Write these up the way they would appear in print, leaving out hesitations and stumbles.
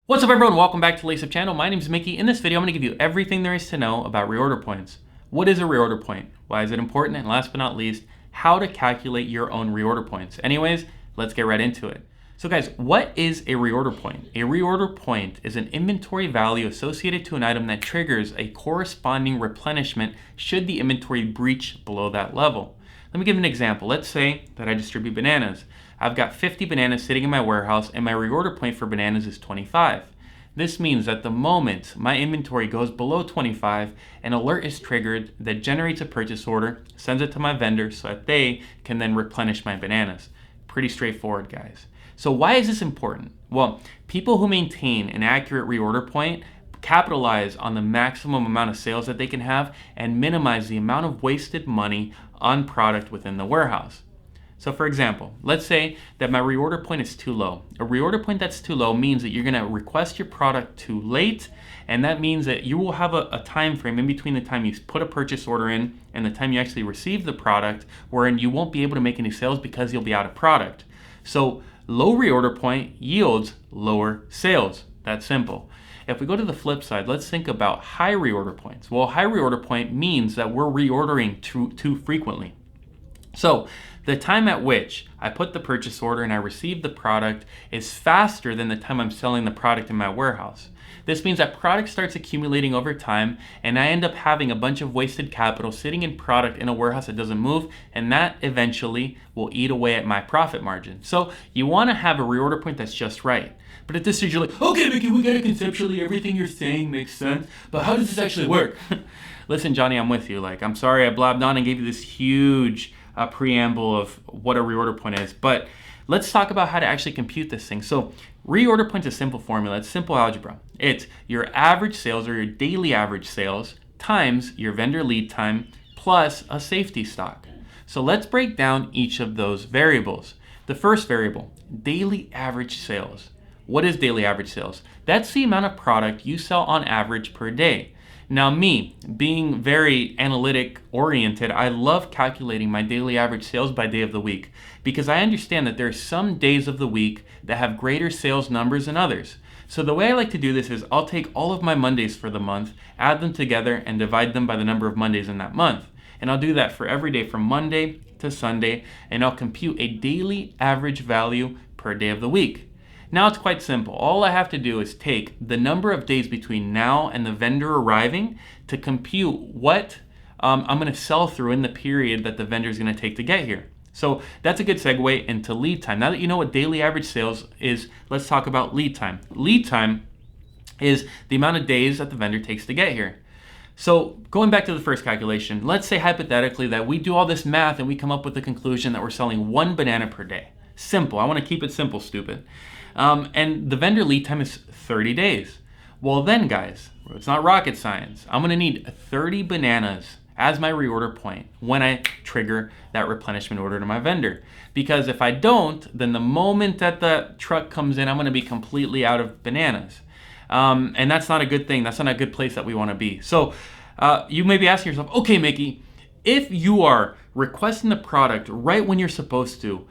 What's up everyone, welcome back to Lace-Up Channel. My name is Mickey. In this video, I'm going to give you everything there is to know about reorder points. What is a reorder point? Why is it important? And last but not least, how to calculate your own reorder points. Anyways, let's get right into it. So guys, what is a reorder point? A reorder point is an inventory value associated to an item that triggers a corresponding replenishment should the inventory breach below that level. Let me give an example. Let's say that I distribute bananas. I've got 50 bananas sitting in my warehouse and my reorder point for bananas is 25. This means that the moment my inventory goes below 25, an alert is triggered that generates a purchase order, sends it to my vendor so that they can then replenish my bananas. Pretty straightforward, guys. So why is this important? Well, people who maintain an accurate reorder point capitalize on the maximum amount of sales that they can have and minimize the amount of wasted money on product within the warehouse. So for example, let's say that my reorder point is too low. A reorder point that's too low means that you're gonna request your product too late, and that means that you will have a time frame in between the time you put a purchase order in and the time you actually receive the product, wherein you won't be able to make any sales because you'll be out of product. So low reorder point yields lower sales. That's simple. If we go to the flip side, let's think about high reorder points. Well, high reorder point means that we're reordering too frequently. So the time at which I put the purchase order and I receive the product is faster than the time I'm selling the product in my warehouse. This means that product starts accumulating over time and I end up having a bunch of wasted capital sitting in product in a warehouse that doesn't move, and that eventually will eat away at my profit margin. So you want to have a reorder point that's just right. But at this stage you're like, okay Mickey, we get it conceptually, everything you're saying makes sense, but how does this actually work? Listen Johnny, I'm with you. I'm sorry I blabbed on and gave you this huge preamble of what a reorder point is, but let's talk about how to actually compute this thing. So reorder point's a simple formula. It's simple algebra. It's your average sales or your daily average sales times your vendor lead time plus a safety stock. So let's break down each of those variables. The first variable, daily average sales. What is daily average sales? That's the amount of product you sell on average per day. Now me, being very analytic oriented, I love calculating my daily average sales by day of the week because I understand that there are some days of the week that have greater sales numbers than others. So the way I like to do this is I'll take all of my Mondays for the month, add them together and divide them by the number of Mondays in that month. And I'll do that for every day from Monday to Sunday, and I'll compute a daily average value per day of the week. Now it's quite simple. All I have to do is take the number of days between now and the vendor arriving to compute what I'm going to sell through in the period that the vendor is going to take to get here. So that's a good segue into lead time. Now that you know what daily average sales is, let's talk about lead time. Lead time is the amount of days that the vendor takes to get here. So going back to the first calculation, let's say hypothetically that we do all this math and we come up with the conclusion that we're selling 1 banana per day. Simple. I want to keep it simple, stupid. And the vendor lead time is 30 days. Well then guys, it's not rocket science. I'm gonna need 30 bananas as my reorder point when I trigger that replenishment order to my vendor. Because if I don't, then the moment that the truck comes in, I'm gonna be completely out of bananas. And that's not a good thing. That's not a good place that we wanna be. So you may be asking yourself, okay Mickey, if you are requesting the product right when you're supposed to,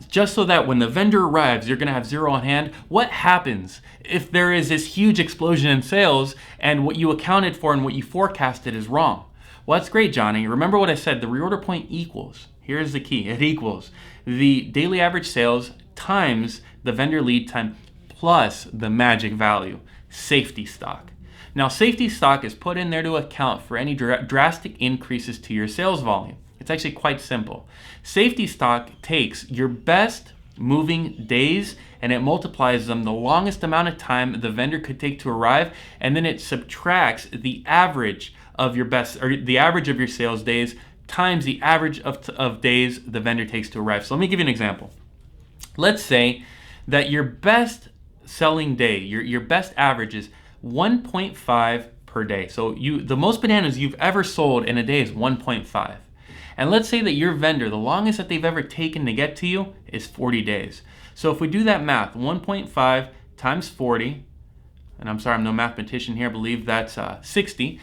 just so that when the vendor arrives, you're gonna have 0 on hand, what happens if there is this huge explosion in sales and what you accounted for and what you forecasted is wrong? Well, that's great, Johnny. Remember what I said, the reorder point equals, here's the key, it equals the daily average sales times the vendor lead time plus the magic value, safety stock. Now, safety stock is put in there to account for any drastic increases to your sales volume. It's actually quite simple. Safety stock takes your best moving days and it multiplies them the longest amount of time the vendor could take to arrive, and then it subtracts the average of your best, or the average of your sales days times the average of days the vendor takes to arrive. So let me give you an example. Let's say that your best selling day, your best average is 1.5 per day. So the most bananas you've ever sold in a day is 1.5. And let's say that your vendor, the longest that they've ever taken to get to you is 40 days. So if we do that math, 1.5 times 40, and I'm sorry, I'm no mathematician here, I believe that's 60.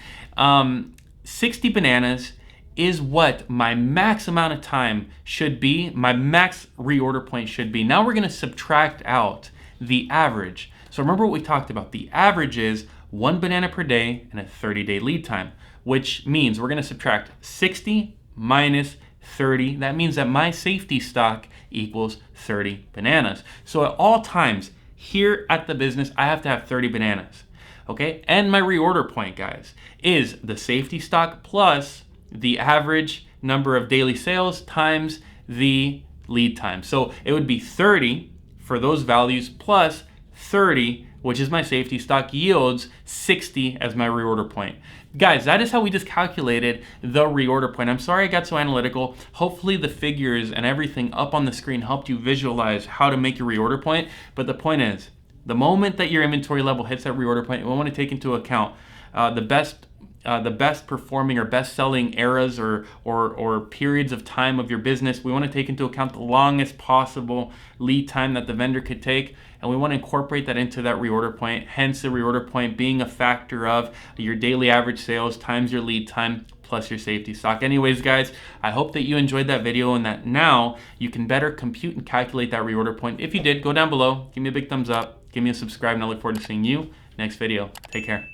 60 bananas is what my max amount of time should be, my max reorder point should be. Now we're gonna subtract out the average. So remember what we talked about. The average is 1 banana per day and a 30-day lead time, which means we're going to subtract 60 minus 30. That means that my safety stock equals 30 bananas. So at all times here at the business, I have to have 30 bananas. Okay, and my reorder point, guys, is the safety stock plus the average number of daily sales times the lead time. So it would be 30 for those values plus 30, which is my safety stock, yields 60 as my reorder point. Guys, that is how we just calculated the reorder point. I'm sorry I got so analytical. Hopefully the figures and everything up on the screen helped you visualize how to make your reorder point. But the point is, the moment that your inventory level hits that reorder point, we want to take into account the best performing or best selling eras or periods of time of your business. We want to take into account the longest possible lead time that the vendor could take, and we want to incorporate that into that reorder point. Hence the reorder point being a factor of your daily average sales times your lead time plus your safety stock. Anyways, guys, I hope that you enjoyed that video and that now you can better compute and calculate that reorder point. If you did, go down below, give me a big thumbs up, give me a subscribe, and I look forward to seeing you next video. Take care.